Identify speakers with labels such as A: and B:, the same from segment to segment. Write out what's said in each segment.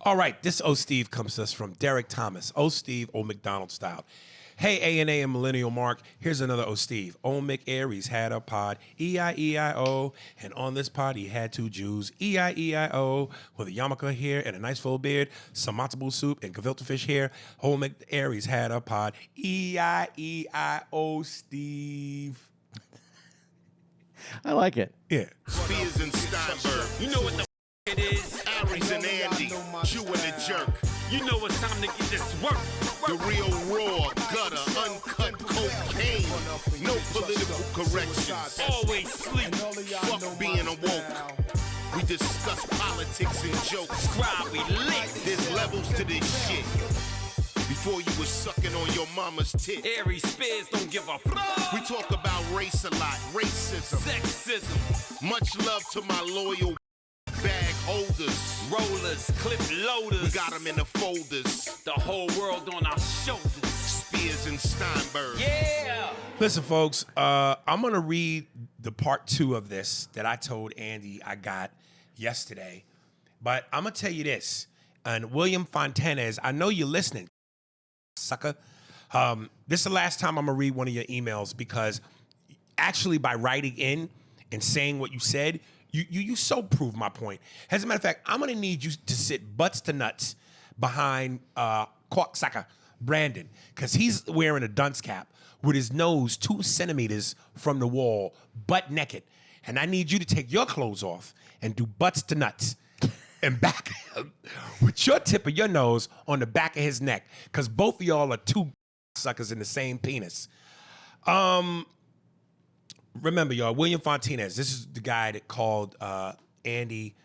A: All right, this O Steve comes to us from Derek Thomas. O Steve, Old McDonald style. Hey, A&A and Millennial Mark, here's another O Steve. Old Mick Aries had a pod, E-I-E-I-O, and on this pod he had two Jews, E-I-E-I-O, with a yarmulke here and a nice full beard, some matzo ball soup and gefilte fish here. Old Mick Aries had a pod, E-I-E-I-O, Steve.
B: I like it.
A: Yeah.
C: Spears and Steinberg.
D: You know what the it is?
C: Aries and Andy. Jew and the jerk.
D: You know it's time to get this work.
C: The real raw, gutter, uncut cocaine. No political corrections.
D: Always sleep.
C: Fuck being awoke. We discuss politics and jokes.
D: Scribe, we lit.
C: There's levels to this shit. Before you was sucking on your mama's tit.
D: Aries Spears don't give a fuck.
C: We talk about race a lot, racism.
D: Sexism.
C: Much love to my loyal bag holders.
D: Rollers, clip loaders.
C: We got them in the folders.
D: The whole world on our shoulders.
C: Spears and Steinberg.
D: Yeah.
A: Listen, folks, I'm going to read the part 2 of this that I told Andy I got yesterday. But I'm going to tell you this. And William Fontanez, I know you're listening, sucker. This is the last time I'm going to read one of your emails because actually by writing in and saying what you said, you so prove my point. As a matter of fact, I'm going to need you to sit butts to nuts behind cocksucker Brandon because he's wearing a dunce cap with his nose 2 centimeters from the wall, butt naked. And I need you to take your clothes off and do butts to nuts and back him with your tip of your nose on the back of his neck because both of y'all are 2 suckers in the same penis. Remember, y'all, William Fontanez, this is the guy that called Andy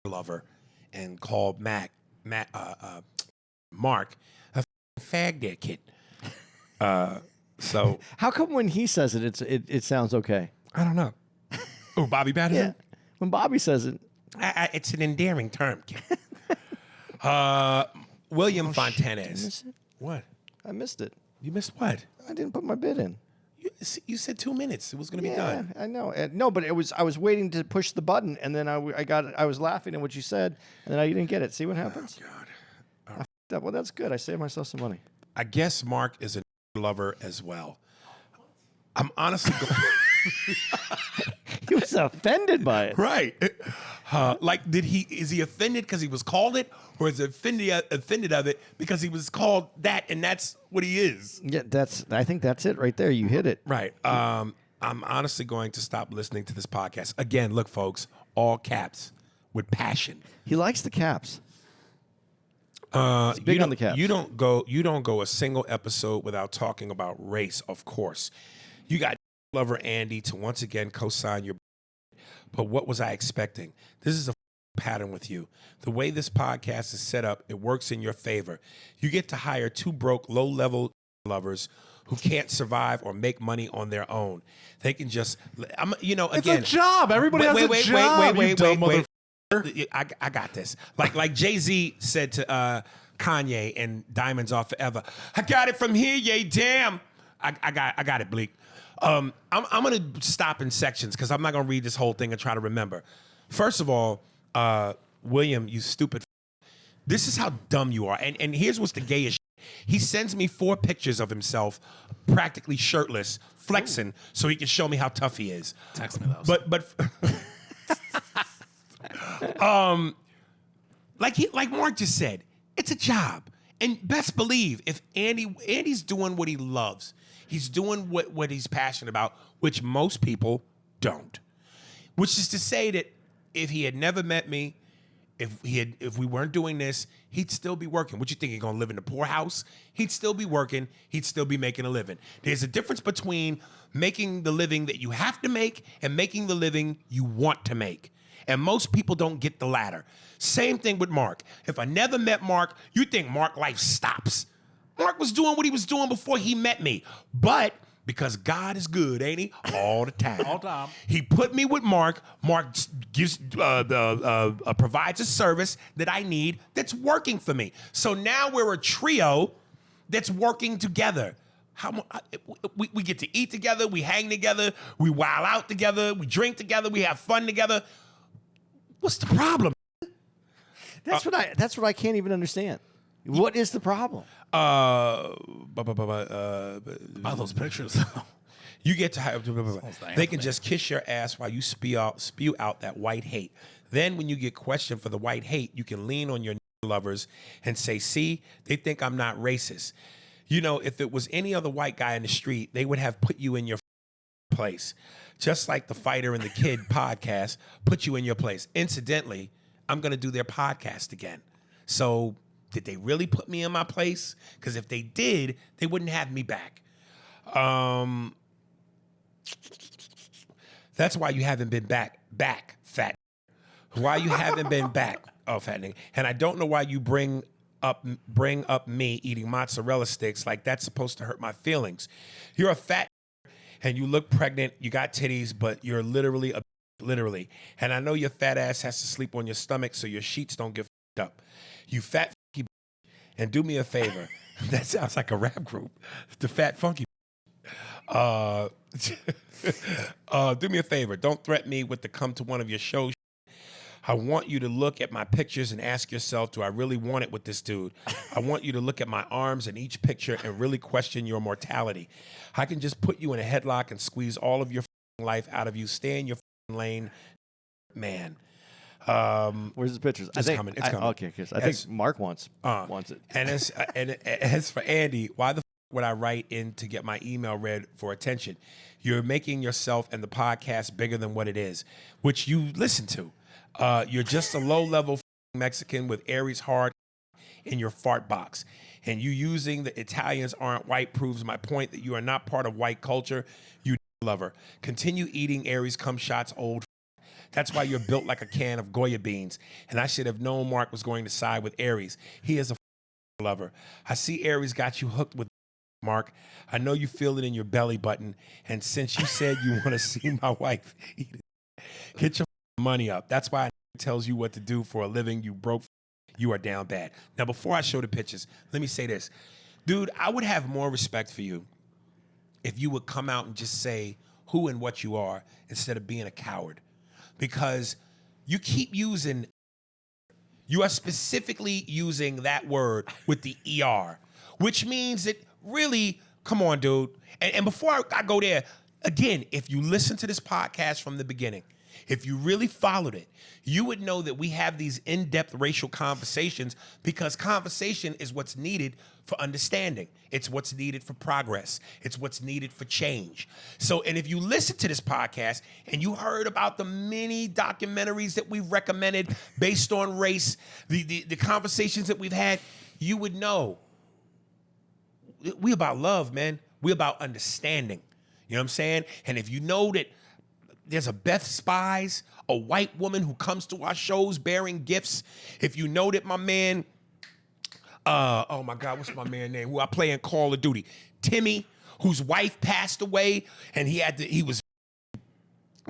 A: lover and called Marc a fag there kid. So
B: How come when he says it, it sounds okay?
A: I don't know. Oh, Bobby Patterson?
B: Yeah. When Bobby says it,
A: it's an endearing term, kid. William Fontanez.
B: Did I miss it?
A: What?
B: I missed it.
A: You missed what?
B: I didn't put my bid in.
A: You said 2 minutes. It was going to be done.
B: I know. No, but I was waiting to push the button, and then I was laughing at what you said, and then I didn't get it. See what happens?
A: Oh, God.
B: I f***ed up. Well, that's good. I saved myself some money.
A: I guess Marc is a lover as well. I'm honestly going...
B: He was offended by it.
A: Right. Is he offended because he was called it, or is he offended of it because he was called that and that's what he is?
B: Yeah, I think that's it right there. You hit it.
A: Right. I'm honestly going to stop listening to this podcast. Again, look, folks, all caps with passion.
B: He likes the caps.
A: He's
B: big on the caps.
A: You don't go a single episode without talking about race, of course. You got lover Andy to once again co-sign your. But what was I expecting? This is a pattern with you. The way this podcast is set up, it works in your favor. You get to hire 2 broke, low-level lovers who can't survive or make money on their own. They can just, again.
E: It's a job. Everybody has a job.
A: Wait. I got this. Like Jay-Z said to Kanye and Diamonds Are Forever. I got it from here, yay, damn. I got it, Bleak. I'm going to stop in sections because I'm not going to read this whole thing and try to remember. First of all, William, you stupid. This is how dumb you are. And here's what's the gayest. He sends me 4 pictures of himself practically shirtless, flexing, so he can show me how tough he is.
E: Text me those.
A: But like Marc just said, it's a job. And best believe if Andy's doing what he loves, he's doing what he's passionate about, which most people don't. Which is to say that if he had never met me, if we weren't doing this, he'd still be working. What you think, he's gonna live in the poorhouse? He'd still be working, he'd still be making a living. There's a difference between making the living that you have to make and making the living you want to make. And most people don't get the latter. Same thing with Marc. If I never met Marc, you think Marc life stops. Marc was doing what he was doing before he met me. But because God is good, ain't he? All the time.
E: All time.
A: He put me with Marc. Marc gives provides a service that I need that's working for me. So now we're a trio that's working together. We get to eat together, we hang together, we wild out together, we drink together, we have fun together. What's the problem?
B: That's what I can't even understand. What is the problem?
E: Wow, those pictures.
A: You get to they can just kiss your ass while you spew out that white hate. Then when you get questioned for the white hate, you can lean on your lovers and say, see, they think I'm not racist. You know, if it was any other white guy in the street, they would have put you in your place. Just like the Fighter and the Kid podcast put you in your place. Incidentally, I'm going to do their podcast again. So did they really put me in my place? Because if they did, they wouldn't have me back. That's why you haven't been back, fat. Why you haven't been back, fat nigga. And I don't know why you bring up me eating mozzarella sticks like that's supposed to hurt my feelings. You're a fat and you look pregnant, you got titties, but you're literally. And I know your fat ass has to sleep on your stomach so your sheets don't get up. You fat funky and do me a favor. That sounds like a rap group. The fat funky. Do me a favor. Don't threaten me with to come to one of your shows. I want you to look at my pictures and ask yourself, do I really want it with this dude? I want you to look at my arms in each picture and really question your mortality. I can just put you in a headlock and squeeze all of your life out of you. Stay in your lane, man.
B: Where's his pictures?
A: It's coming. It's coming.
B: Okay, because I think Marc wants it.
A: And as for Andy, why the would I write in to get my email read for attention? You're making yourself and the podcast bigger than what it is, which you listen to. You're just a low-level Mexican with Aries hard in your fart box. And you using the Italians aren't white proves my point that you are not part of white culture, you lover. Continue eating Aries cum shots, old. That's why you're built like a can of Goya beans. And I should have known Marc was going to side with Aries. He is a lover. I see Aries got you hooked with Marc. I know you feel it in your belly button. And since you said you want to see my wife eat it, get your money up. That's why I tells you what to do for a living. You broke. You are down bad. Now, before I show the pictures, let me say this. Dude, I would have more respect for you if you would come out and just say who and what you are instead of being a coward. Because you keep using, you are specifically using that word with the ER, which means that really, come on, dude. And before I go there, again, if you listen to this podcast from the beginning, if you really followed it, you would know that we have these in-depth racial conversations because conversation is what's needed for understanding. It's what's needed for progress. It's what's needed for change. So, and if you listen to this podcast and you heard about the many documentaries that we've recommended based on race, the conversations that we've had, you would know we about love, man. We about understanding. You know what I'm saying? And if you know that there's a Beth Spies, a white woman who comes to our shows bearing gifts. If you know that my man, oh my God, what's my man's name? Who I play in Call of Duty, Timmy, whose wife passed away, and he was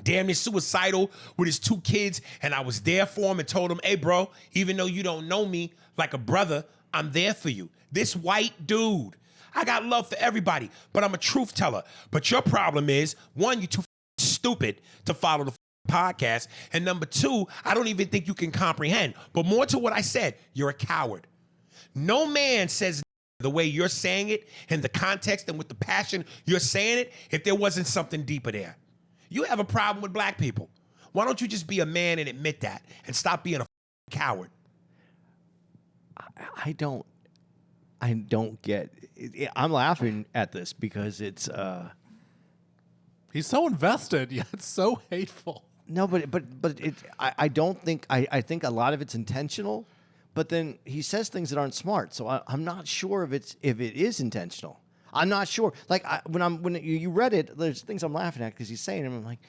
A: damn near suicidal with his 2 kids, and I was there for him and told him, hey, bro, even though you don't know me like a brother, I'm there for you. This white dude, I got love for everybody, but I'm a truth teller. But your problem is, one, you too stupid to follow the podcast, and number 2, I don't even think you can comprehend. But more to what I said, you're a coward. No man says the way you're saying it, in the context and with the passion you're saying it, if there wasn't something deeper there. You have a problem with black people. Why don't you just be a man and admit that and stop being a coward?
B: I don't get it. I'm laughing at this because it's
E: He's so invested, yet it's so hateful.
B: no, but I don't think I think a lot of it's intentional, but then he says things that aren't smart. So I'm not sure if it is intentional. I'm not sure. Like when you read it, there's things I'm laughing at because he's saying them. I'm like,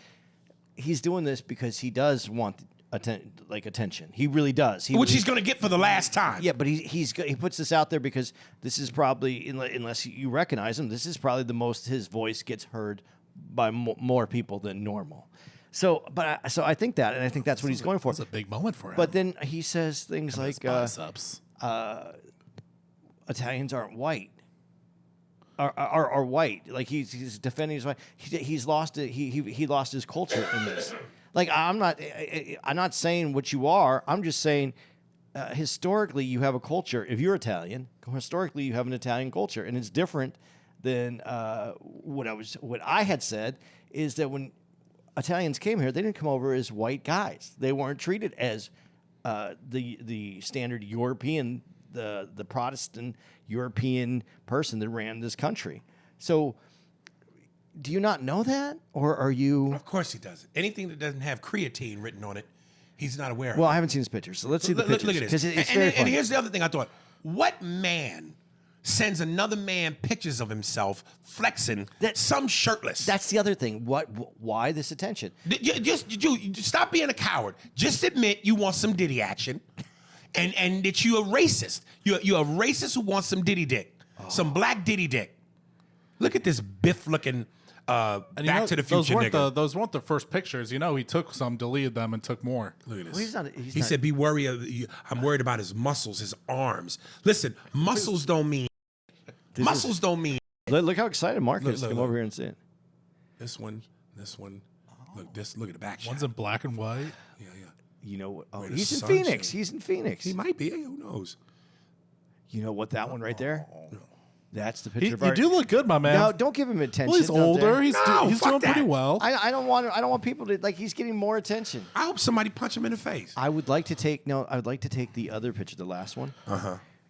B: he's doing this because he does want attention. He really does.
A: Which he's going to get for the last time.
B: Yeah, but he puts this out there because this is probably, unless you recognize him, this is probably the most his voice gets heard by more people than normal. So I think that, and I think that's what he's going for.
E: It's a big moment for him.
B: But then he says things like
E: biceps.
B: Italians aren't white. Are white. Like he's defending his wife. He's lost it. He lost his culture in this. Like I'm not saying what you are. I'm just saying historically you have a culture. If you're Italian, historically you have an Italian culture, and it's different than what I had said is that when Italians came here, they didn't come over as white guys. They weren't treated as the standard European, the Protestant European person that ran this country. So, do you not know that, or are you?
A: Of course he doesn't. Anything that doesn't have creatine written on it, he's not aware of.
B: Well, I haven't seen his pictures, so let's see the pictures.
A: Look at this.
B: Because it's
A: and,
B: very
A: and
B: funny.
A: here's the other thing I thought. What man sends another man pictures of himself flexing, some shirtless?
B: That's the other thing. Why this attention?
A: Just stop being a coward. Just admit you want some Diddy action, and that you're a racist. You're a racist who wants some Diddy dick, some black Diddy dick. Look at this Biff-looking Back to the Future nigga.
E: Those weren't the first pictures. You know, he took some, deleted them, and took more.
A: Look at this.
B: Well,
A: he said, "Be worried. I'm worried about his muscles, his arms. Listen, muscles don't mean. Muscles don't mean.
B: Look how excited Marc is to
A: look,
B: come over here and see it.
A: This one. Look at the back shot.
E: One's in black and white.
A: Yeah.
B: You know what? Oh,
A: Where the
B: he's in
A: sun
B: Phoenix.
A: shone.
B: He's in Phoenix.
A: He might be. Who knows?
B: You know what? That one right there. That's the
E: You
B: picture. of our...
E: do look good, my man.
B: No, don't give him attention.
E: Well, he's
B: out
E: older.
B: there.
E: He's
A: No,
E: he's
A: fuck
E: doing pretty
A: that.
E: well.
B: I don't want people to like. He's getting more attention.
A: I hope somebody punch him in the face.
B: I would like to take the other picture, the last one,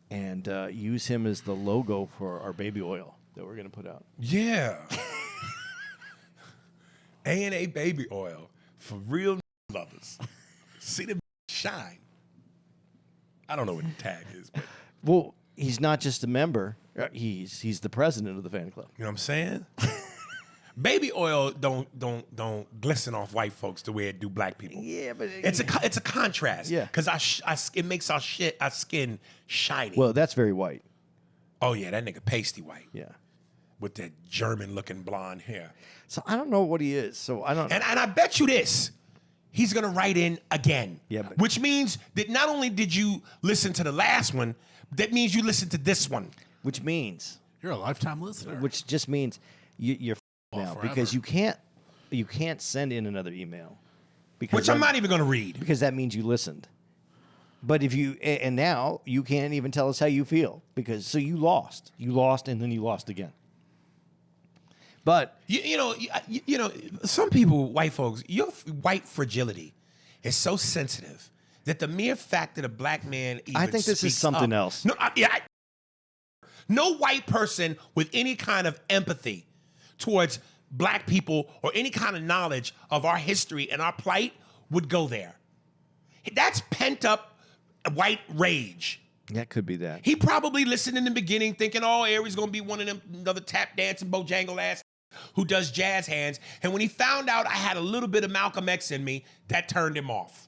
B: and use him as the logo for our baby oil that we're gonna put out.
A: Yeah. A&A baby oil for real lovers. See them shine. I don't know what the tag is, but
B: Well, he's not just a member. He's the president of the fan club.
A: you know what I'm saying? Baby oil don't glisten off white folks the way it do black people.
B: Yeah, but
A: It's a contrast.
B: Yeah.
A: because it makes our skin shiny.
B: well, that's very white.
A: Oh yeah, that nigga pasty white
B: Yeah.
A: with that German looking blonde hair.
B: So I don't know what he is. So I don't.
A: And I bet you this, he's gonna write in again.
B: Yeah, but-
A: which means that not only did you listen to the last one, that means you listened to this one.
B: Which means,
E: You're a lifetime listener.
B: which just means you're now
E: forever.
B: because you can't send in another email. Because
A: Which I'm not even gonna read.
B: because that means you listened. But if you and now you can't even tell us how you feel because you lost, and then you lost again. But
A: You know, some people, white folks, your white fragility is so sensitive that the mere fact that a black man even
B: I think this is
A: speaks
B: something
A: up-
B: else.
A: No white person with any kind of empathy towards black people or any kind of knowledge of our history and our plight would go there. That's pent up white rage.
B: that could be that.
A: He probably listened in the beginning thinking, oh, Aries gonna be one of them, another tap dancing Bojangle ass who does jazz hands. And when he found out I had a little bit of Malcolm X in me, that turned him off.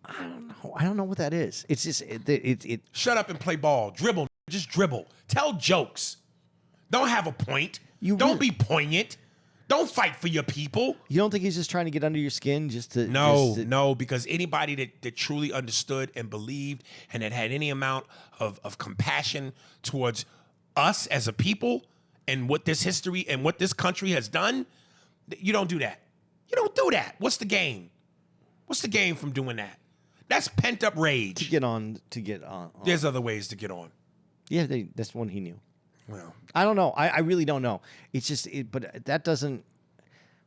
B: I don't know what that is. It's just it
A: Shut up and play ball. Dribble. Just dribble. Tell jokes. Don't have a point. Don't be poignant. Don't fight for your people.
B: You don't think he's just trying to get under your skin just to
A: No, because anybody that truly understood and believed and that had any amount of compassion towards us as a people and what this history and what this country has done, you don't do that. You don't do that. What's the game? What's the game from doing that? That's pent up rage.
B: to get on.
A: There's other ways to get on.
B: Yeah, that's one he knew.
A: Well,
B: I don't know. I really don't know. It's just but that doesn't.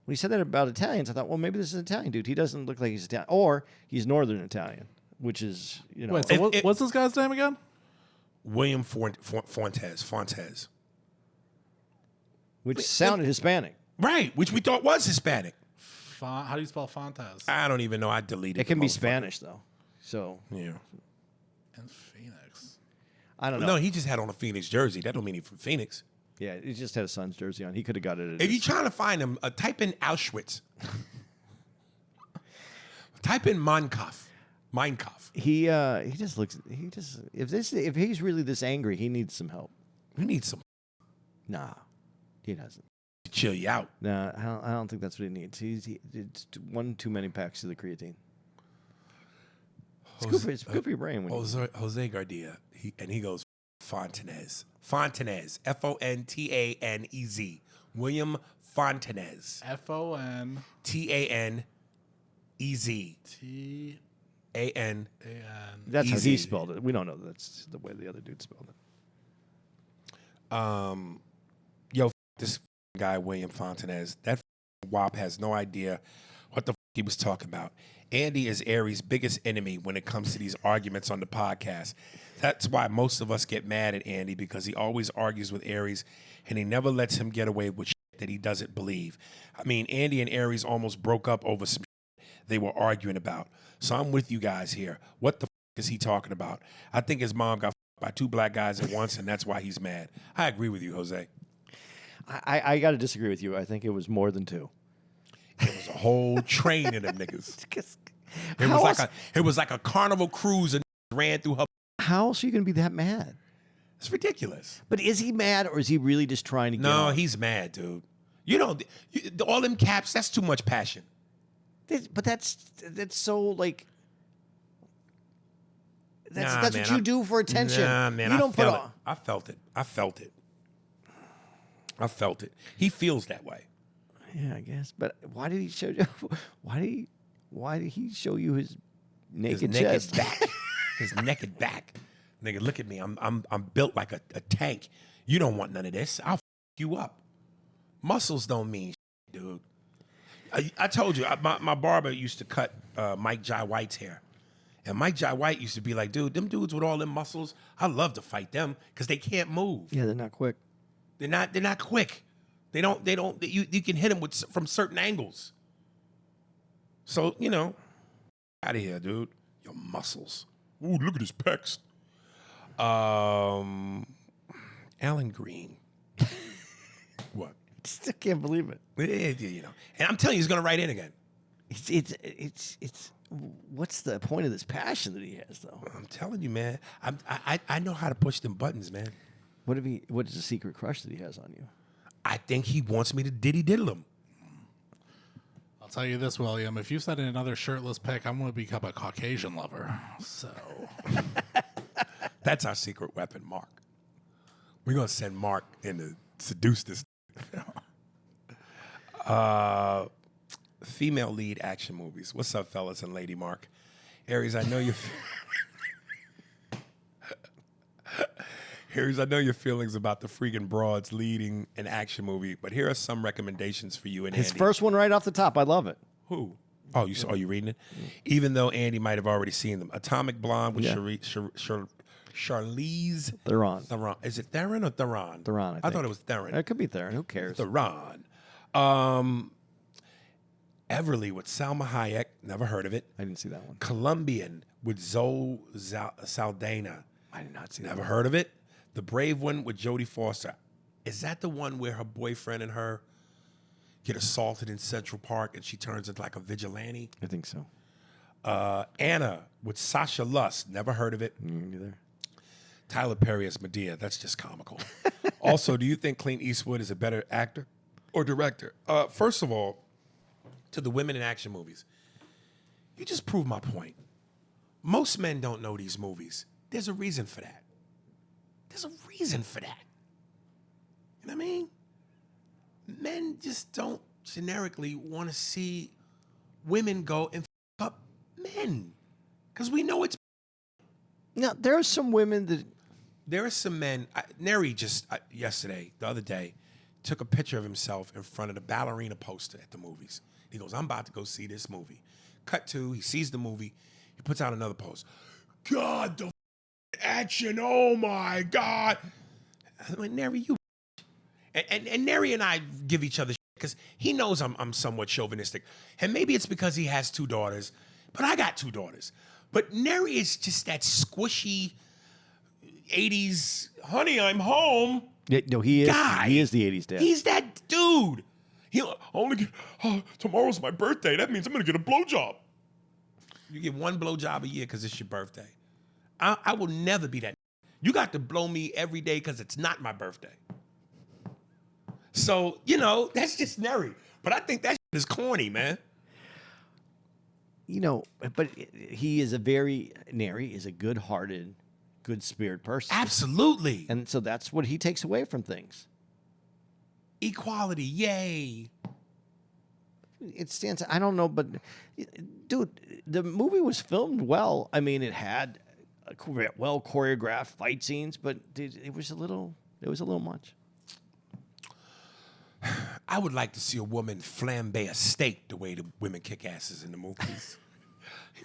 B: When he said that about Italians, I thought, well, maybe this is an Italian dude. He doesn't look like he's Italian, or he's Northern Italian, which is
E: Wait, so what's this guy's name again?
A: William Fontanez.
B: which sounded Hispanic.
A: Right, which we thought was Hispanic.
E: How do you spell Fontanez?
A: I don't even know. I deleted
B: It can
A: the
B: be
A: motherfucker.
B: Spanish though. So
A: Yeah.
E: In Phoenix.
B: I don't know.
A: No, he just had on a Phoenix jersey. That don't mean he's from Phoenix.
B: Yeah, he just had a Suns jersey on. He could have got it. At
A: If
B: his-
A: you're trying to find him, type in Auschwitz. Type in Minecraft.
B: he just looks. He just if he's really this angry, he needs some help.
A: We need some
B: Nah, he doesn't.
A: to chill you out.
B: Nah, I don't think that's what he needs. It's one too many packs of the creatine. Scoop your brain. When
A: Jose Garcia. He goes Fontanez. Fontanez. Fontanez. William Fontanez.
E: FONTANEZ.
A: Tanez. A-N.
B: That's how
A: Easy.
B: he spelled it. We don't know that's the way the other dude spelled it.
A: Yo, this guy, William Fontanez, that wop has no idea what the he was talking about. Andy is Aries' biggest enemy when it comes to these arguments on the podcast. That's why most of us get mad at Andy, because he always argues with Aries and he never lets him get away with shit that he doesn't believe. I mean, Andy and Aries almost broke up over some shit they were arguing about. So I'm with you guys here. What the is he talking about? I think his mom got by 2 black guys at once, and that's why he's mad. I agree with you, Jose.
B: I got to disagree with you. I think it was more than 2.
A: It was a whole train of them niggas.
B: How
A: It was like a carnival cruise and ran through her.
B: How else are you going to be that mad?
A: It's ridiculous.
B: But is he mad, or is he really just trying to get
A: No,
B: on?
A: he's mad, dude. You know, all them caps, that's too much passion.
B: But that's so like. That's
A: Nah,
B: that's
A: man,
B: what you do for attention.
A: Nah, man,
B: you don't put
A: felt
B: on.
A: it. I felt it. He feels that way.
B: Yeah, I guess. But why did he show you? Why did he show you his naked chest?
A: back. His naked back. Nigga, look at me. I'm built like a tank. You don't want none of this. I'll you up. Muscles don't mean shit, dude. I told you, my barber used to cut Mike Jai White's hair. And Mike Jai White used to be like, dude, them dudes with all them muscles, I love to fight them because they can't move.
B: Yeah, they're not quick.
A: They're not quick. You can hit them from certain angles. So, you know, out of here, dude. Your muscles. Ooh, look at his pecs. Alan Green. What?
B: I still can't believe it.
A: Yeah, you know. And I'm telling you, he's gonna write in again.
B: It's. What's the point of this passion that he has, though?
A: I'm telling you, man. I know how to push them buttons, man.
B: What is the secret crush that he has on you?
A: I think he wants me to diddle him.
E: I'll tell you this, William. If you send in another shirtless pic, I'm going to become a Caucasian lover. So
A: That's our secret weapon, Marc. We're gonna send Marc in to seduce this. Female lead action movies. What's up, fellas and Lady Marc? Aries, I know you're. Aries, I know your feelings about the freaking broads leading an action movie, but here are some recommendations for you and
B: His
A: Andy.
B: first one right off the top. I love it.
A: Who? Oh, you reading it? Even though Andy might have already seen them. Atomic Blonde with
B: Yeah.
A: Charlize
B: Theron.
A: Theron. Is it Theron or Theron?
B: Theron, I
A: thought
B: think.
A: it was Theron.
B: It could be Theron. Who cares?
A: Theron. Everly with Salma Hayek. Never heard of it.
B: I didn't see that one.
A: Colombian with Zoe Saldana.
B: I did not see that
A: Never
B: one.
A: heard of it. The Brave One with Jodie Foster. Is that the one where her boyfriend and her get assaulted in Central Park and she turns into like a vigilante?
B: I think so.
A: Anna with Sasha Lust. Never heard of it.
B: Neither.
A: Tyler Perry as Medea. That's just comical. Also, do you think Clint Eastwood is a better actor or director? First of all, to the women in action movies, you just proved my point. Most men don't know these movies. There's a reason for that. There's a reason for that. You know what I mean? Men just don't generically want to see women go and f up men. Because we know it's...
B: Now, there are some women that...
A: There are some men... Neri just, yesterday, the other day, took a picture of himself in front of the ballerina poster at the movies. He goes, I'm about to go see this movie. Cut to, he sees the movie. He puts out another post. God, the action, oh my God. I'm like, Neri, you... And Neri and I give each other because he knows I'm somewhat chauvinistic. And maybe it's because he has 2 daughters, but I got 2 daughters. But Neri is just that squishy 80s, honey, I'm home.
B: Yeah, no, he is.
A: Guy.
B: He is the 80s dad.
A: He's that dude. He'll only get, tomorrow's my birthday. That means I'm going to get a blowjob. You get 1 blowjob a year because it's your birthday. I will never be that. You got to blow me every day because it's not my birthday. So, you know, that's just Neri. But I think that is corny, man.
B: You know, but he is Neri is a good-hearted, good-spirited person.
A: Absolutely.
B: And so that's what he takes away from things.
A: Equality, yay.
B: it stands. I don't know, but dude, the movie was filmed well. I mean, it had well choreographed fight scenes, but it was a little much.
A: I would like to see a woman flambe a steak the way the women kick asses in the movies.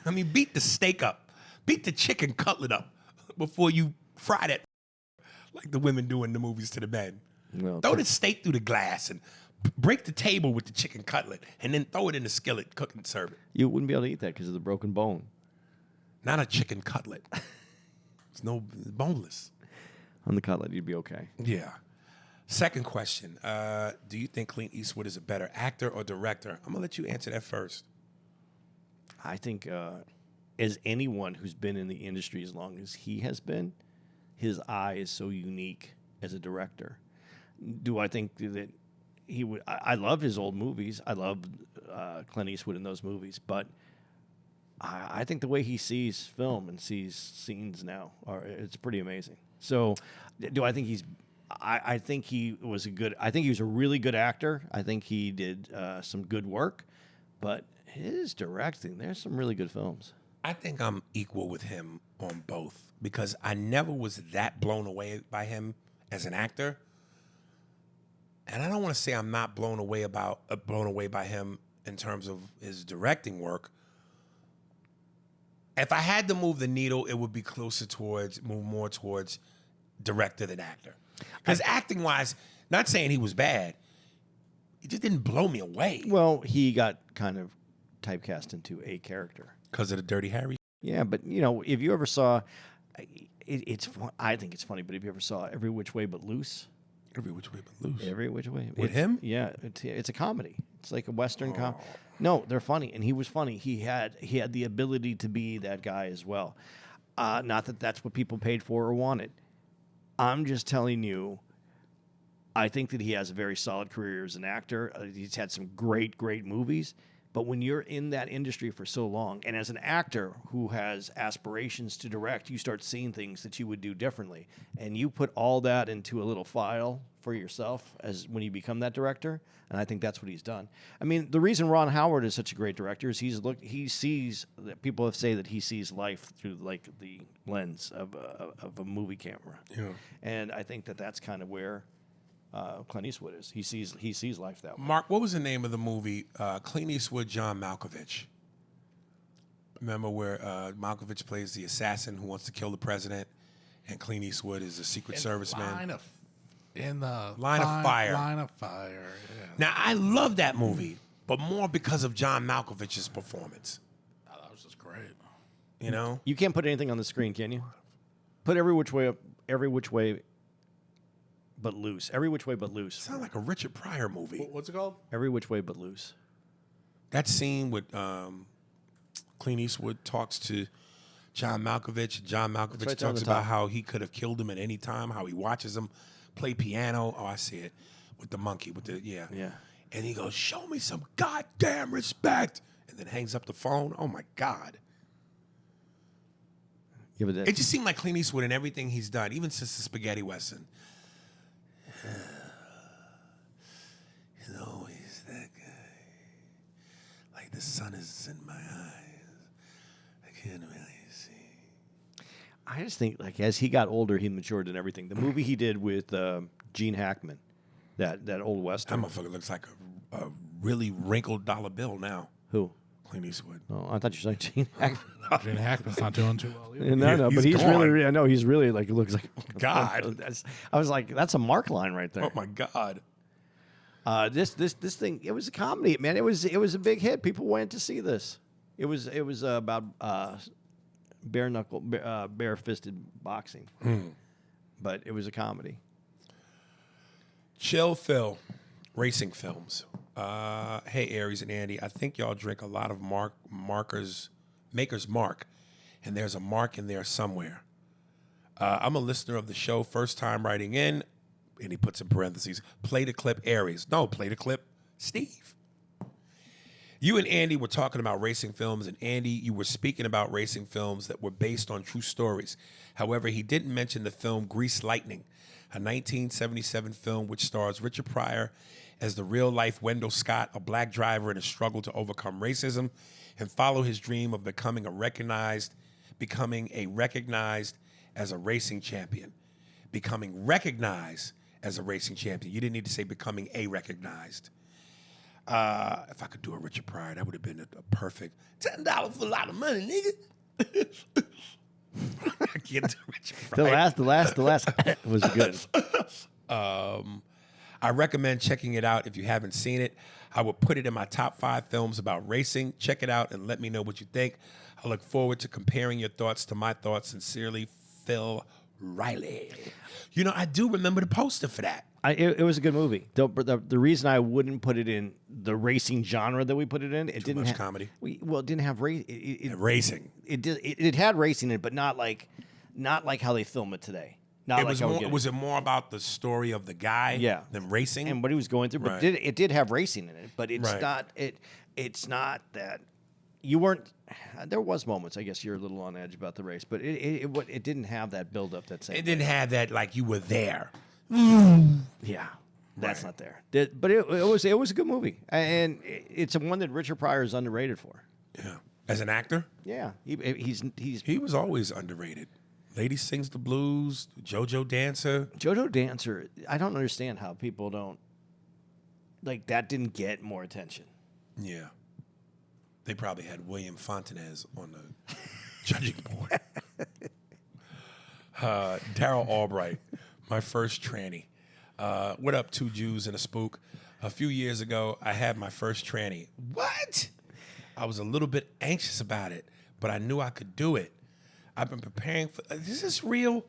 A: I mean, beat the steak up. Beat the chicken cutlet up before you fry that like the women do in the movies to the men.
B: Well,
A: throw the steak through the glass and break the table with the chicken cutlet and then throw it in the skillet, cook and serve it.
B: You wouldn't be able to eat that because of the broken bone.
A: Not a chicken cutlet. It's boneless.
B: On the cutlet, you'd be okay.
A: Yeah. Second question. Do you think Clint Eastwood is a better actor or director? I'm going to let you answer that first.
B: I think as anyone who's been in the industry as long as he has been, his eye is so unique as a director. Do I think that he would? I love his old movies. I love Clint Eastwood in those movies, but I think the way he sees film and sees scenes now, it's pretty amazing. So, do I think he's? I think he was a good. I think he was a really good actor. I think he did some good work, but his directing, there's some really good films.
A: I think I'm equal with him on both because I never was that blown away by him as an actor. And I don't want to say I'm not blown away by him in terms of his directing work. If I had to move the needle, it would be move more towards director than actor. Because acting-wise, not saying he was bad, he just didn't blow me away.
B: Well, he got kind of typecast into a character.
A: Because of the Dirty Harry?
B: Yeah, but, if you ever saw, it's I think it's funny, but if you ever saw Every Which Way But Loose.
A: Every Which Way But Loose.
B: Every Which Way.
A: With him?
B: Yeah, it's a comedy. It's like a Western comedy. No, they're funny, and he was funny. He had the ability to be that guy as well. Not that that's what people paid for or wanted. I'm just telling you, I think that he has a very solid career as an actor. He's had some great, great movies. But when you're in that industry for so long, and as an actor who has aspirations to direct, you start seeing things that you would do differently. And you put all that into a little file for yourself as when you become that director. And I think that's what he's done. I mean, the reason Ron Howard is such a great director is he sees that people have say that he sees life through like the lens of a movie camera. Yeah. And I think that that's kind of where Clint Eastwood is. He sees life that way.
A: Mark, what was the name of the movie? Clint Eastwood, John Malkovich. Remember where Malkovich plays the assassin who wants to kill the president, and Clint Eastwood is a Secret Service man.
E: In the
A: Line of Fire.
E: Line of Fire. Yeah.
A: Now I love that movie, but more because of John Malkovich's performance.
E: Oh, that was just great.
A: You know,
B: you can't put anything on the screen, can you? Put Every Which Way But Loose. Every Which Way But Loose.
A: Sound like a Richard Pryor movie.
E: What's it called?
B: Every Which Way But Loose.
A: That scene with Clint Eastwood talks to John Malkovich. John Malkovich
B: right
A: talks about how he could have killed him at any time, how he watches him play piano. Oh, I see it. With the monkey, yeah. And he goes, "Show me some goddamn respect," and then hangs up the phone. Oh my God.
B: Yeah, but
A: it just seemed like Clint Eastwood in everything he's done, even since the Spaghetti Western. He's always that guy. Like the sun is in my eyes. I can't really see.
B: I just think, like, as he got older, he matured in everything. The movie he did with Gene Hackman, that old Western.
A: That motherfucker looks like a really wrinkled dollar bill now.
B: Who?
A: Clint Eastwood.
B: Oh, I thought you said Gene Hackman.
E: Gene Hackman's not doing too well either.
B: No, but he's
A: gone.
B: really, I know, he's really, like, looks like,
A: God.
B: I was like, that's a Marc line right there.
A: Oh, my God.
B: This thing, it was a comedy, man. It was a big hit. People went to see this. It was about bare-fisted boxing. But it was a comedy.
A: Chill Phil, racing films. Hey, Aries and Andy, I think y'all drink a lot of Maker's Mark, and there's a Mark in there somewhere. I'm a listener of the show, first time writing in, and he puts in parentheses, play the clip Aries. No, play the clip Steve. You and Andy were talking about racing films, and Andy, you were speaking about racing films that were based on true stories. However, he didn't mention the film Grease Lightning, a 1977 film which stars Richard Pryor as the real-life Wendell Scott, a black driver in a struggle to overcome racism and follow his dream of becoming recognized as a racing champion. Becoming recognized as a racing champion. You didn't need to say becoming a recognized. If I could do a Richard Pryor, that would have been a perfect $10 for a lot of money, nigga. I can't do Richard Pryor.
B: The last was good.
A: I recommend checking it out if you haven't seen it. I would put it in my top 5 films about racing. Check it out and let me know what you think. I look forward to comparing your thoughts to my thoughts. Sincerely, Phil Riley. You know, I do remember the poster for that.
B: It was a good movie. The reason I wouldn't put it in the racing genre that we put it in, it
A: Too
B: didn't
A: much
B: have
A: comedy.
B: It didn't have
A: Racing.
B: It had racing in it, but not like how they film it today. Not
A: It
B: like
A: was
B: how we
A: more.
B: get it.
A: Was it more about the story of the guy than racing?
B: and what he was going through? But
A: Right.
B: it did have racing in it, but it's
A: Right.
B: not. It's not that you weren't. There was moments, I guess, you're a little on edge about the race, but it didn't have that build up. That same.
A: It didn't have that like you were there.
B: Yeah, that's
A: Right.
B: not there. But it was a good movie, and it's one that Richard Pryor is underrated for.
A: Yeah. As an actor,
B: Yeah, he's
A: he was always underrated. Lady Sings the Blues, JoJo Dancer.
B: JoJo Dancer. I don't understand how people don't like that. Didn't get more attention.
A: Yeah. They probably had William Fontanez on the judging board. Daryl Albright, my first tranny. What up, 2 Jews and a spook? A few years ago, I had my first tranny. What? I was a little bit anxious about it, but I knew I could do it. I've been preparing for. Is this real?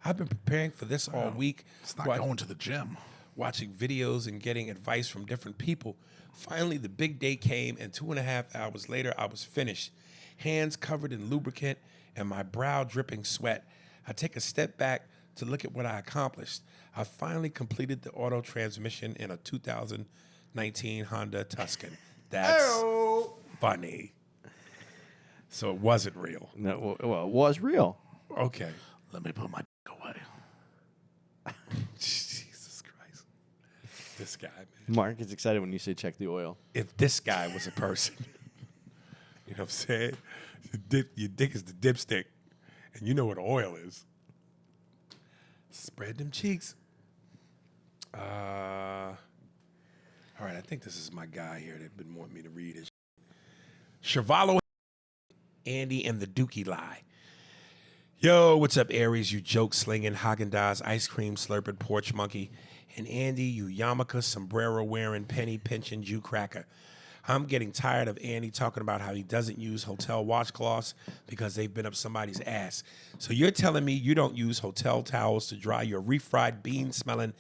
A: I've been preparing for this all week.
E: It's not going to the gym.
A: Watching videos and getting advice from different people. Finally, the big day came, and 2.5 hours later, I was finished. Hands covered in lubricant and my brow dripping sweat. I take a step back to look at what I accomplished. I finally completed the auto transmission in a 2019 Honda Tuscan. That's funny. So it wasn't real.
B: No, well, it was real.
A: Okay.
E: Let me put my away.
A: Jesus Christ. This guy, man.
B: Mark is excited when you say check the oil.
A: If this guy was a person, you know what I'm saying? Your dick is the dipstick, and you know what oil is. Spread them cheeks. All right, I think this is my guy here that been wanting me to read his. Shavalo, Andy, and the Dookie Lie. Yo, what's up, Aries? You joke slinging, Haagen-Dazs, ice cream slurping, porch monkey. And Andy, you yarmulke, sombrero wearing, penny pinching Jew cracker. I'm getting tired of Andy talking about how he doesn't use hotel washcloths because they've been up somebody's ass. So you're telling me you don't use hotel towels to dry your refried bean-smelling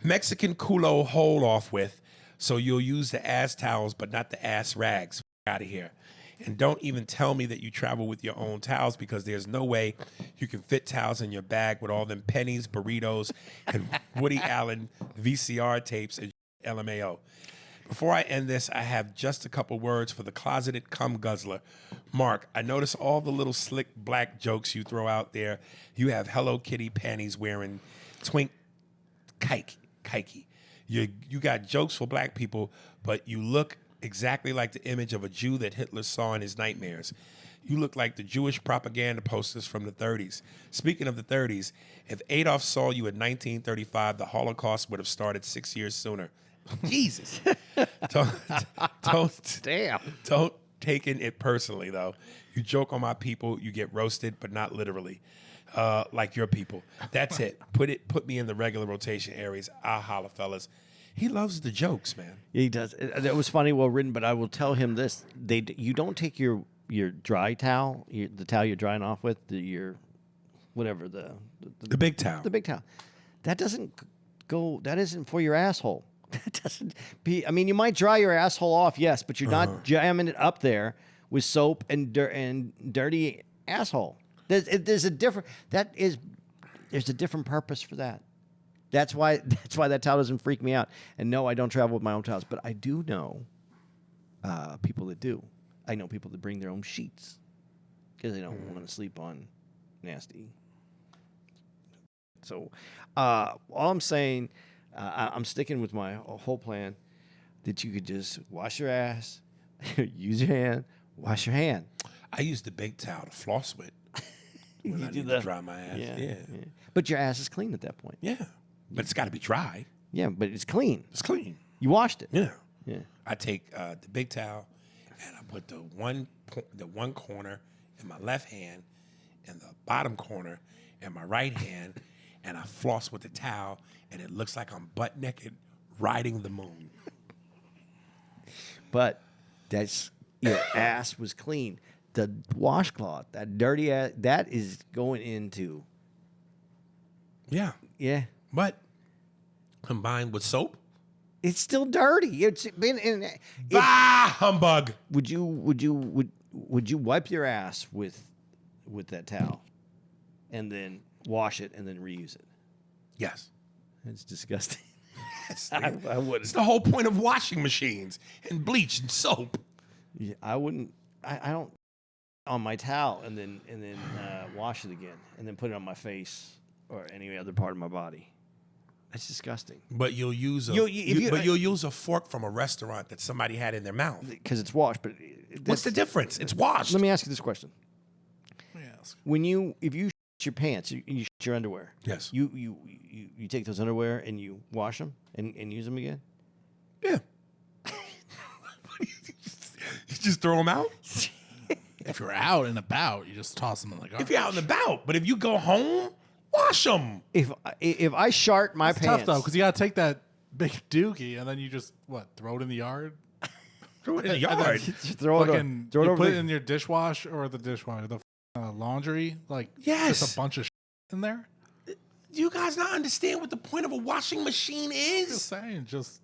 A: Mexican culo hole off with, so you'll use the ass towels but not the ass rags. Out of here. And don't even tell me that you travel with your own towels, because there's no way you can fit towels in your bag with all them pennies, burritos, and Woody Allen VCR tapes and LMAO. Before I end this, I have just a couple words for the closeted cum guzzler. Marc, I notice all the little slick black jokes you throw out there. You have Hello Kitty panties wearing twink kike. You got jokes for black people, but you look exactly like the image of a Jew that Hitler saw in his nightmares. You look like the Jewish propaganda posters from the 30s. Speaking of the 30s, if Adolf saw you in 1935, the Holocaust would have started 6 years sooner. Jesus. Don't take it personally, though. You joke on my people, you get roasted, but not literally. Like your people. That's it. Put me in the regular rotation, Aries. I'll holla, fellas. He loves the jokes, man.
B: He does. That was funny, well written, but I will tell him this: you don't take your dry towel, the towel you're drying off with, the
A: big towel.
B: The big towel. That doesn't go. That isn't for your asshole. That doesn't be. I mean, you might dry your asshole off, yes, but you're not jamming it up there with soap and dirty asshole. There's a different purpose for that. That's why that towel doesn't freak me out. And no, I don't travel with my own towels, but I do know people that do. I know people that bring their own sheets because they don't want to sleep on nasty. So, all I'm saying, I'm sticking with my whole plan that you could just wash your ass, use your hand, wash your hand.
A: I use the big towel to floss with when I
B: do
A: need
B: that.
A: to dry my ass. Yeah.
B: But your ass is clean at that point.
A: Yeah. But it's got to be dry.
B: Yeah, but it's clean.
A: It's clean.
B: You washed it.
A: Yeah.
B: Yeah.
A: I take the big towel and I put the one corner in my left hand and the bottom corner in my right hand, and I floss with the towel, and it looks like I'm butt naked riding the moon.
B: But that's your ass was clean. The washcloth, that dirty ass, that is going into.
A: Yeah.
B: Yeah.
A: But combined with soap,
B: It's still dirty. It's been in.
A: bah, humbug.
B: Would you wipe your ass with that towel, and then wash it and then reuse it?
A: Yes.
B: It's disgusting.
A: I
B: wouldn't.
A: It's the whole point of washing machines and bleach and soap.
B: Yeah, I wouldn't. I don't on my towel and then wash it again and then put it on my face or any other part of my body. That's disgusting.
A: But you'll use
B: You'll
A: use a fork from a restaurant that somebody had in their mouth.
B: Because it's washed. But
A: What's the difference? It's washed.
B: Let me ask you this question:
E: Let me ask.
B: if you shit your pants, you shit your underwear.
A: Yes.
B: You take those underwear and you wash them and use them again.
A: Yeah. You just throw them out?
E: If you're out and about, you just toss them in the garbage.
A: If you're out and about. But if you go home, wash them.
B: If I shart my
E: It's
B: pants,
E: tough though, because you gotta take that big dookie and then you just throw it in the yard.
A: Throw it in the yard.
B: just throw it
E: Fucking,
B: throw it
E: you
B: over
E: put it
B: the-
E: in your dishwasher or the dishwasher, the laundry,
A: Yes.
E: just a bunch of shit in there.
A: Do you guys not understand what the point of a washing machine
E: Just
A: is?
E: saying, just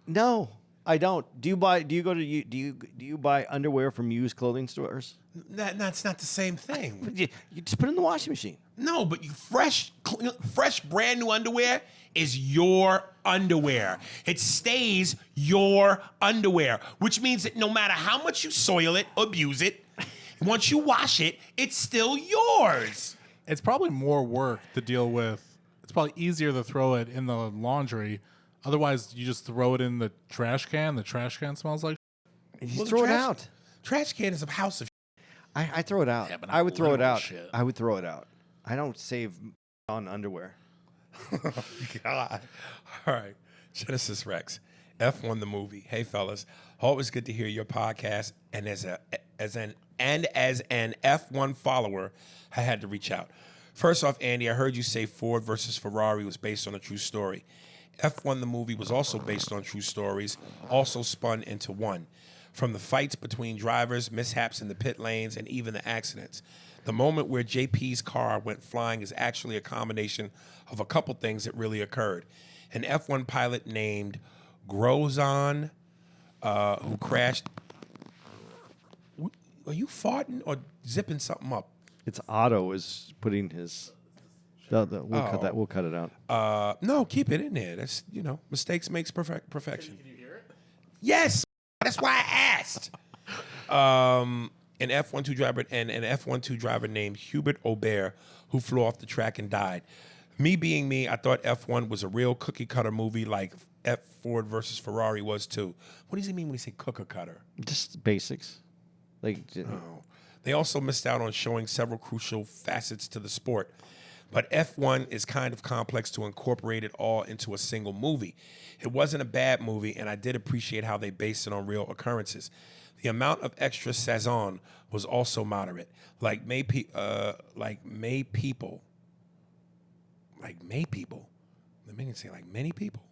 B: No, I don't. Do you buy underwear from used clothing stores?
A: That's not the same thing.
B: You just put it in the washing machine.
A: No, but fresh, brand new underwear is your underwear. It stays your underwear, which means that no matter how much you soil it, abuse it, once you wash it, it's still yours.
E: it's probably more work to deal with. It's probably easier to throw it in the laundry. Otherwise, you just throw it in the trash can. The trash can smells like.
B: You just
A: Well,
B: throw it
A: trash-
B: out.
A: Trash can is a house of
B: I throw it out.
E: Yeah, but not
B: I would throw it
E: literal
B: out.
E: shit.
B: I would throw it out. I don't save on underwear.
A: God. All right. Genesis Rex. F1 the movie. Hey fellas. Always good to hear your podcast. And as an F1 follower, I had to reach out. First off, Andy, I heard you say Ford versus Ferrari was based on a true story. F1 the movie was also based on true stories, also spun into one. From the fights between drivers, mishaps in the pit lanes, and even the accidents. The moment where JP's car went flying is actually a combination of a couple things that really occurred. An F1 pilot named Grozon, who crashed. Are you farting or zipping something up?
B: It's Otto is putting his. We'll cut it out.
A: No, keep it in there. That's, mistakes makes perfection. Can you hear it? Yes. That's why I asked. An F1 driver named Hubert Aubert, who flew off the track and died. Me being me, I thought F1 was a real cookie cutter movie like Ford versus Ferrari was too. What does he mean when he say cookie cutter?
B: Just basics.
A: They also missed out on showing several crucial facets to the sport. But F1 is kind of complex to incorporate it all into a single movie. It wasn't a bad movie, and I did appreciate how they based it on real occurrences. The amount of extra saison was also moderate. Like May people. Let me say like many people.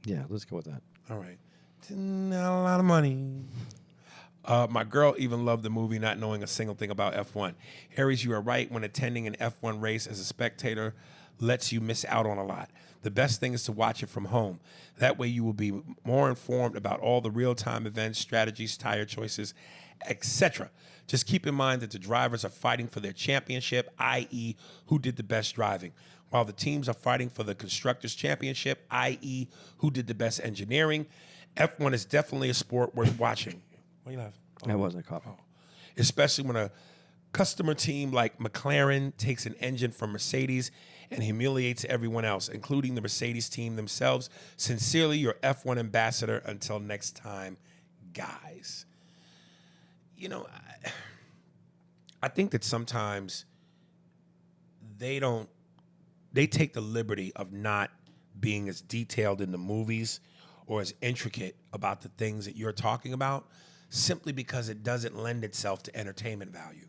B: Yeah, let's go with that.
A: All right. Not a lot of money. My girl even loved the movie, not knowing a single thing about F1. Aries, you are right. When attending an F1 race as a spectator lets you miss out on a lot. The best thing is to watch it from home. That way you will be more informed about all the real-time events, strategies, tire choices, etc. Just keep in mind that the drivers are fighting for their championship, i.e. who did the best driving, while the teams are fighting for the Constructors' Championship, i.e. who did the best engineering. F1 is definitely a sport worth watching. Why you laughing?
B: That wasn't a copy.
A: Especially when a customer team like McLaren takes an engine from Mercedes and humiliates everyone else, including the Mercedes team themselves. Sincerely, your F1 ambassador. Until next time, guys. You know, I think that sometimes they take the liberty of not being as detailed in the movies or as intricate about the things that you're talking about, simply because it doesn't lend itself to entertainment value.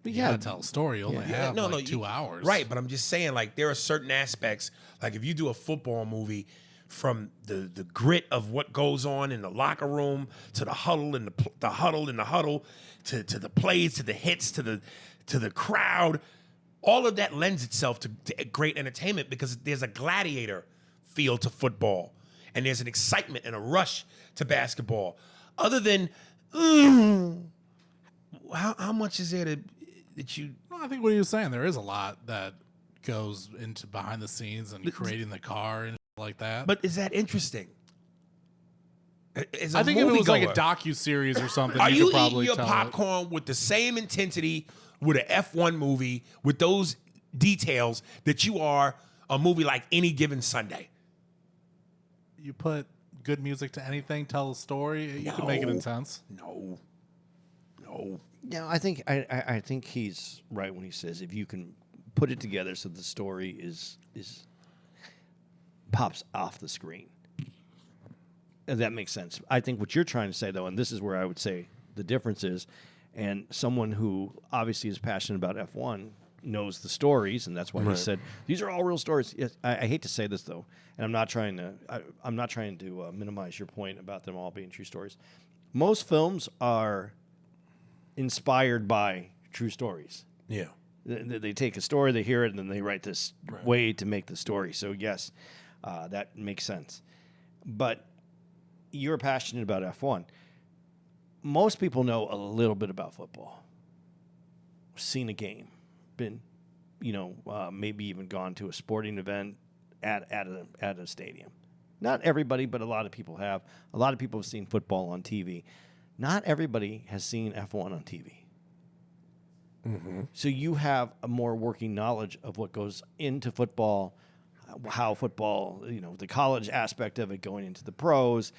E: But you gotta tell a story. You only have 2 hours.
A: Right, but I'm just saying, like, there are certain aspects, like if you do a football movie, from the grit of what goes on in the locker room to the huddle and the huddle to the plays, to the hits, to the crowd, all of that lends itself to great entertainment because there's a gladiator feel to football and there's an excitement and a rush to basketball. Other than, how much is there that you...
E: Well, I think what he was saying, there is a lot that goes into behind the scenes and creating the car and like that.
A: But is that interesting?
E: I think if it was like a docu-series or something,
A: are
E: you
A: you
E: could probably
A: eating your
E: tell
A: popcorn with the same intensity with an F1 movie with those details that you are a movie like Any Given Sunday?
E: You put good music to anything, tell a story, you can make it intense.
A: No.
B: Yeah, I think he's right when he says if you can put it together so the story is pops off the screen. And that makes sense. I think what you're trying to say, though, and this is where I would say the difference is, and someone who obviously is passionate about F1 knows the stories, and that's why he said these are all real stories. Yes, I hate to say this though, and I'm not trying to minimize your point about them all being true stories. Most films are inspired by true stories.
A: Yeah.
B: They take a story, they hear it, and then they write this way to make the story. So yes, that makes sense. But you're passionate about F1. Most people know a little bit about football. Seen a game, been, maybe even gone to a sporting event at a stadium. Not everybody, but a lot of people have. A lot of people have seen football on TV. Not everybody has seen F1 on TV. Mm-hmm. So you have a more working knowledge of what goes into football, how football, the college aspect of it going into the pros.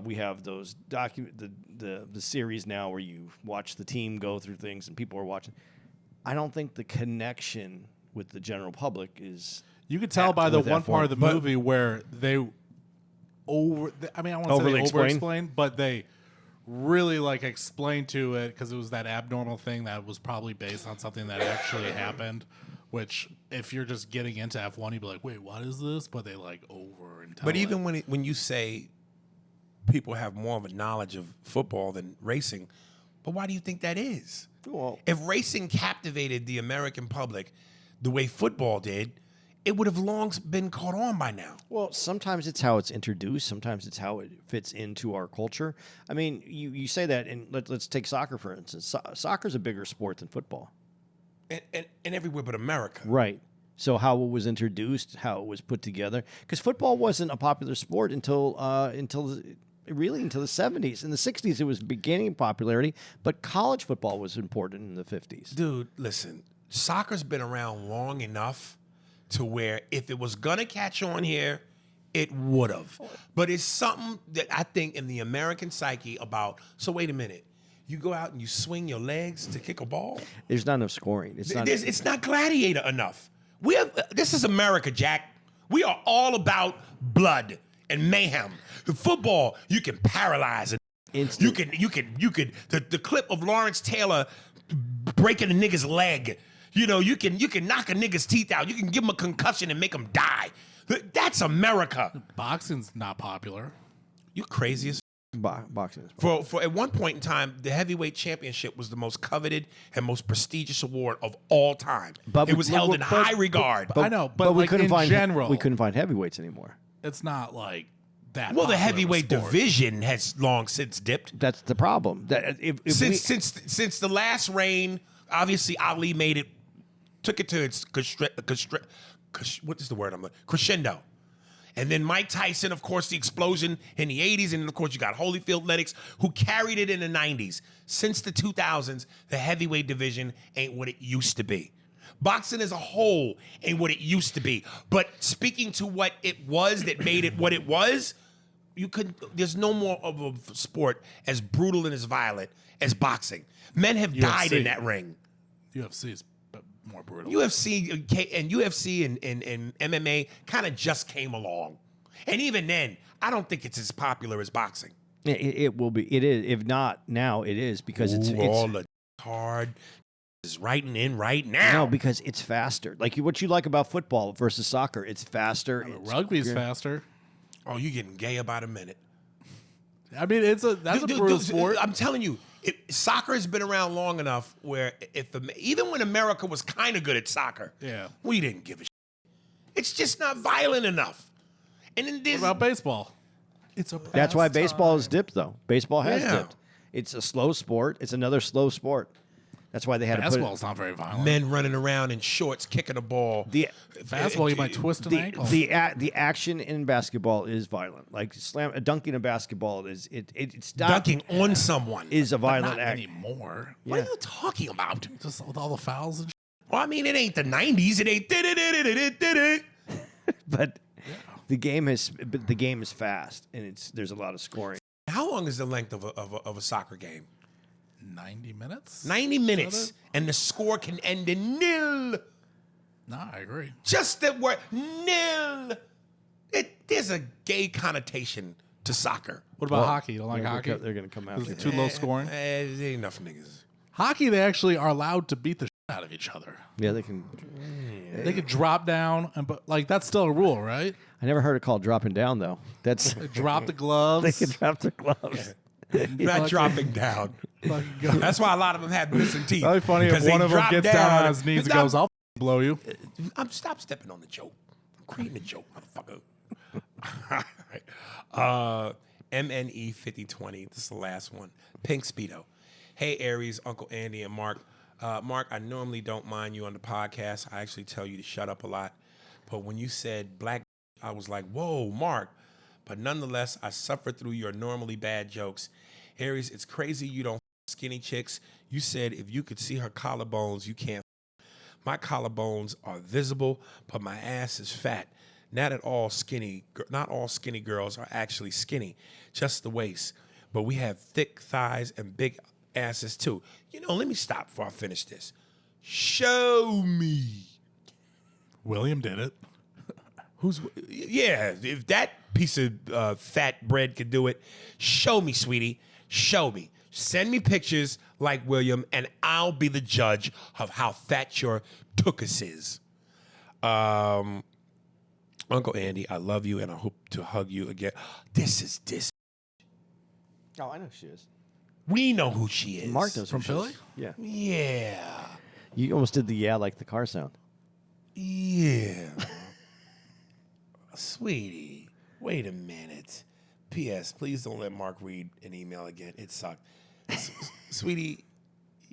B: We have those the series now where you watch the team go through things and people are watching. I don't think the connection with the general public is.
E: You could tell by the one part of the movie where they I won't say over-explain, but they really explained to it because it was that abnormal thing that was probably based on something that actually happened. Which, if you're just getting into F1, you'd be like, "Wait, what is this?" But they over and tell.
A: But even when you say people have more of a knowledge of football than racing, but why do you think that is?
B: Well,
A: if racing captivated the American public the way football did, it would have long been caught on by now.
B: Well, sometimes it's how it's introduced. Sometimes it's how it fits into our culture. I mean, you say that, and let's take soccer, for instance. Soccer's a bigger sport than football.
A: And everywhere but America.
B: Right. So how it was introduced, how it was put together. Because football wasn't a popular sport until the 70s. In the 60s, it was beginning popularity, but college football was important in the 50s.
A: Dude, listen, soccer's been around long enough to where if it was going to catch on here, it would have. But it's something that I think in the American psyche about, so wait a minute, you go out and you swing your legs to kick a ball?
B: There's not enough scoring.
A: It's not gladiator enough. This is America, Jack. We are all about blood and mayhem. The football, you can paralyze it. You can the clip of Lawrence Taylor breaking a nigga's leg. You can knock a nigga's teeth out. You can give him a concussion and make him die. That's America.
E: Boxing's not popular.
A: You're crazy as
B: boxing is
A: for at one point in time, the heavyweight championship was the most coveted and most prestigious award of all time. But it was held in high regard.
E: I know, but
B: we couldn't find
E: general,
B: we couldn't find heavyweights anymore.
E: It's not like that.
A: Well, the heavyweight division has long since dipped.
B: That's the problem. That
A: since the last reign, obviously Ali took it to its what is the word crescendo. And then Mike Tyson, of course, the explosion in the 80s. And then, of course, you got Holyfield Lennox, who carried it in the 90s. Since the 2000s, the heavyweight division ain't what it used to be. Boxing as a whole ain't what it used to be. But speaking to what it was that made it what it was, there's no more of a sport as brutal and as violent as boxing. Men have died in that ring.
E: UFC is more brutal.
A: UFC and MMA kind of just came along. And even then, I don't think it's as popular as boxing.
B: It will be. It is. If not now, it is because it's
A: all the hard is writing in right now.
B: No, because it's faster. Like what you like about football versus soccer, it's faster.
E: Rugby's faster.
A: Oh, you're getting gay about a minute.
E: I mean, that's a brutal sport.
A: I'm telling you, soccer has been around long enough where even when America was kind of good at soccer, we didn't give a shit. It's just not violent enough. And then
E: what about baseball?
B: That's why baseball is dipped, though. Baseball has dipped. It's a slow sport. It's another slow sport. That's why they had
E: basketball's not very violent.
A: Men running around in shorts, kicking a ball.
E: Basketball, you might twist an ankle.
B: The action in basketball is violent. Like dunking a basketball it's
A: dunking on someone
B: is a violent
E: act.
B: act
E: Anymore.
A: What are you talking about?
E: Just with all the fouls and.
A: Well, I mean, it ain't the '90s. It ain't.
B: But the game is fast and there's a lot of scoring.
A: How long is the length of a soccer game?
E: 90 minutes?
A: 90 minutes. And the score can end in nil.
E: No, I agree.
A: Just that word, nil. There's a gay connotation to soccer.
E: What about hockey? You don't like hockey?
B: They're going to come out.
E: Is it too low scoring?
A: There ain't enough niggas.
E: Hockey, they actually are allowed to beat the shit out of each other.
B: Yeah, they can.
E: They can drop down, but that's still a rule, right?
B: I never heard it called dropping down, though. That's
E: drop the gloves.
B: They can drop the gloves.
A: Not dropping down. That's why a lot of them have missing teeth.
E: That'd be funny if one of them gets down on his knees and goes, "I'll blow you."
A: Stop stepping on the joke. I'm creating a joke, motherfucker. All right. MNE 5020. This is the last one. Pink Speedo. Hey, Aries, Uncle Andy, and Mark. Mark, I normally don't mind you on the podcast. I actually tell you to shut up a lot. But when you said black, I was like, whoa, Mark. But nonetheless, I suffer through your normally bad jokes. Aries, it's crazy you don't skinny chicks. You said if you could see her collarbones, you can't. My collarbones are visible, but my ass is fat. Not all skinny girls are actually skinny, just the waist. But we have thick thighs and big asses too. Let me stop before I finish this. Show me.
E: William did it.
A: If that piece of fat bread could do it, show me, sweetie. Show me. Send me pictures like William, and I'll be the judge of how fat your tuchus is. Uncle Andy, I love you, and I hope to hug you again. This is this.
B: Oh, I know who she is.
A: We know who she is.
B: Mark knows
E: from Philly.
B: Yeah.
A: Yeah.
B: You almost did the like the car sound.
A: Yeah. Sweetie, wait a minute. P.S. Please don't let Mark read an email again. It sucked. Sweetie,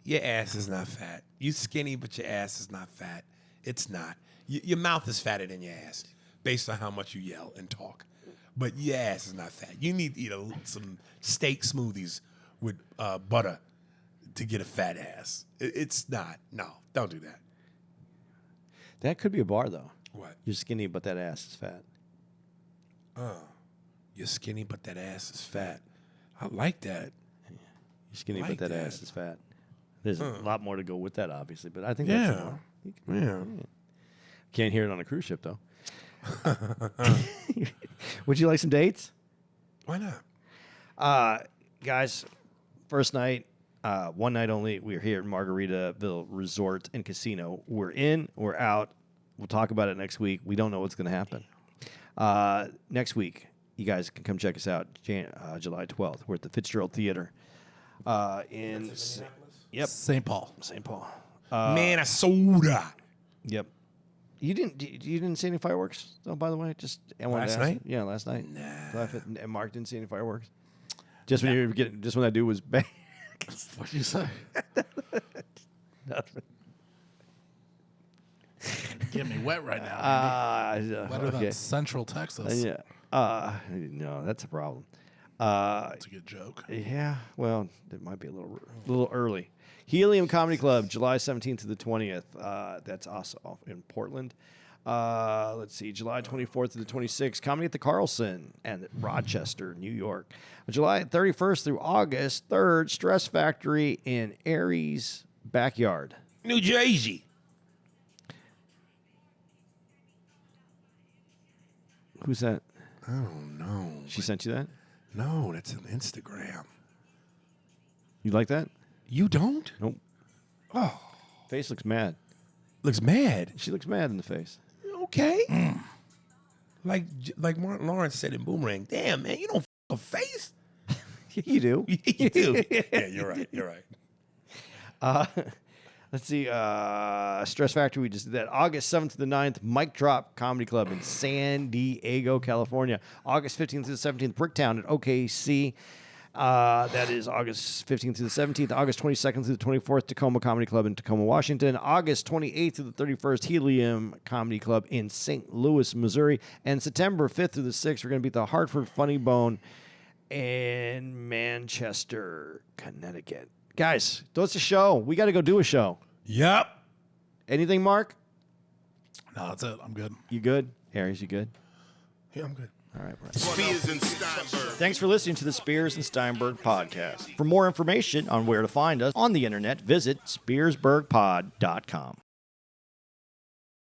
A: your ass is not fat. You skinny, but your ass is not fat. It's not. Your mouth is fatter than your ass, based on how much you yell and talk. But your ass is not fat. You need to eat some steak smoothies with butter to get a fat ass. It's not. No, don't do that.
B: That could be a bar, though.
A: What?
B: You're skinny, but that ass is fat.
A: You're skinny, but that ass is fat. I like that.
B: You're skinny,
A: like
B: but that ass is fat. There's a lot more to go with that, obviously, but I think that's a bar.
A: Yeah.
B: Can't hear it on a cruise ship, though. Would you like some dates?
A: Why not?
B: Guys, first night, one night only. We're here at Margaritaville Resort and Casino. We're in, we're out. We'll talk about it next week. We don't know what's going to happen. Next week, you guys can come check us out. July 12th. We're at the Fitzgerald Theater in
E: St. Paul.
B: St. Paul.
A: Minnesota.
B: Yep. You didn't see any fireworks, though, by the way? Just
A: last night?
B: Yeah, last night.
A: Nah.
B: And Mark didn't see any fireworks. Just when that dude was bang.
E: What'd you say?
B: Nothing.
E: Get me wet right now. Wetter
B: okay.
E: than Central Texas.
B: Yeah. No, that's a problem.
E: That's a good joke.
B: Yeah, well, it might be a little early. Helium Comedy Club, July 17th to the 20th. That's also in Portland. Let's see, July 24th to the 26th, Comedy at the Carlson and Rochester, New York. July 31st through August 3rd, Stress Factory in Aries backyard.
A: New Jersey.
B: Who's that?
A: I don't know.
B: She sent you that?
A: No, that's an Instagram.
B: You like that?
A: You don't?
B: Nope.
A: Oh,
B: Face looks mad.
A: looks mad.
B: She looks mad in the face.
A: Okay. Like Mark Lawrence said in Boomerang. Damn, man, you don't f a face.
B: You do.
A: You do. Yeah, you're right. You're right.
B: Let's see. Stress Factory, we just did that. August 7th to the 9th, Mic Drop Comedy Club in San Diego, California. August 15th to the 17th, Bricktown at OKC. That is August 15th to the 17th. August 22nd to the 24th, Tacoma Comedy Club in Tacoma, Washington. August 28th to the 31st, Helium Comedy Club in St. Louis, Missouri. And September 5th through the 6th, we're going to be at the Hartford Funny Bone in Manchester, Connecticut. Guys, that's a show. We got to go do a show.
A: Yep.
B: Anything, Mark?
E: No, that's it. I'm good.
B: You good? Aries, you good?
A: Yeah, I'm good.
B: All right, Brian.
C: Spears and Steinberg.
B: Thanks for listening to the Spears and Steinberg podcast. For more information on where to find us on the internet, visit spearsburgpod.com.